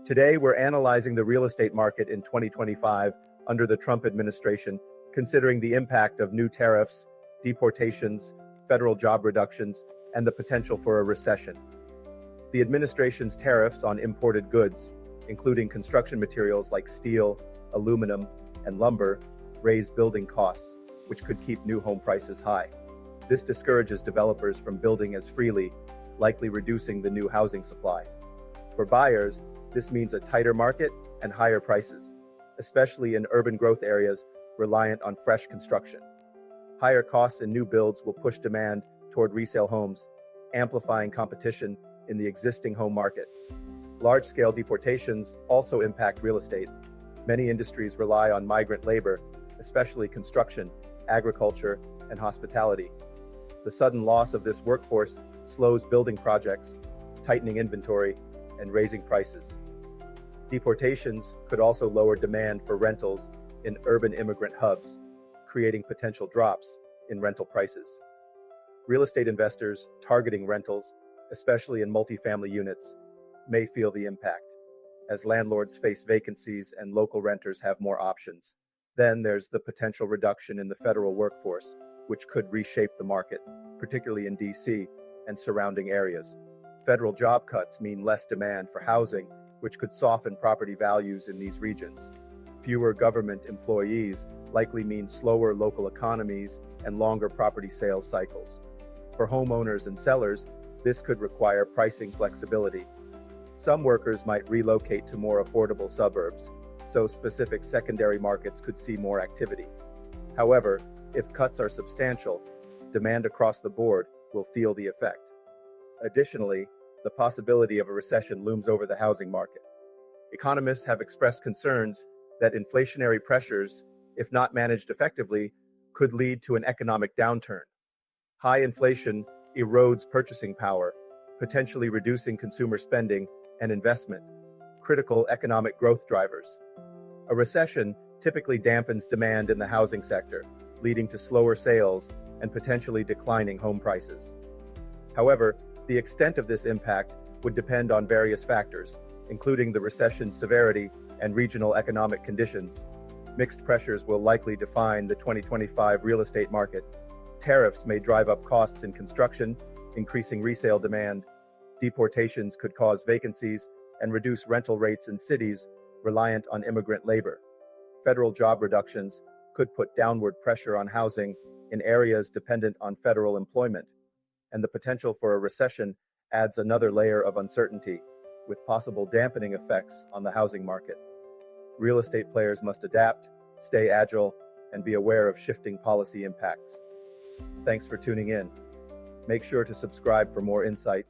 Today, we're analyzing the real estate market in 2025 under the Trump administration, considering the impact of new tariffs, deportations, federal job reductions, and the potential for a recession. The administration's tariffs on imported goods, including construction materials like steel, aluminum, and lumber, raise building costs, which could keep new home prices high. This discourages developers from building as freely, likely reducing the new housing supply. For buyers, this means a tighter market and higher prices, especially in urban growth areas reliant on fresh construction. Higher costs in new builds will push demand toward resale homes, amplifying competition in the existing home market. Large-scale deportations also impact real estate. Many industries rely on migrant labor, especially construction, agriculture, and hospitality. The sudden loss of this workforce slows building projects, tightening inventory, and raising prices. Deportations could also lower demand for rentals in urban immigrant hubs, creating potential drops in rental prices. Real estate investors targeting rentals, especially in multifamily units, may feel the impact, as landlords face vacancies and local renters have more options. Then there's the potential reduction in the federal workforce, which could reshape the market, particularly in D.C. and surrounding areas. Federal job cuts mean less demand for housing, which could soften property values in these regions. Fewer government employees likely mean slower local economies and longer property sales cycles. For homeowners and sellers, this could require pricing flexibility. Some workers might relocate to more affordable suburbs, so specific secondary markets could see more activity. However, if cuts are substantial, demand across the board will feel the effect. Additionally, the possibility of a recession looms over the housing market. Economists have expressed concerns that inflationary pressures, if not managed effectively, could lead to an economic downturn. High inflation erodes purchasing power, potentially reducing consumer spending and investment, critical economic growth drivers. A recession typically dampens demand in the housing sector, leading to slower sales and potentially declining home prices. However, the extent of this impact would depend on various factors, including the recession's severity and regional economic conditions. Mixed pressures will likely define the 2025 real estate market. Tariffs may drive up costs in construction, increasing resale demand. Deportations could cause vacancies and reduce rental rates in cities reliant on immigrant labor. Federal job reductions could put downward pressure on housing in areas dependent on federal employment. And the potential for a recession adds another layer of uncertainty, with possible dampening effects on the housing market. Real estate players must adapt, stay agile, and be aware of shifting policy impacts. Thanks for tuning in. Make sure to subscribe for more insights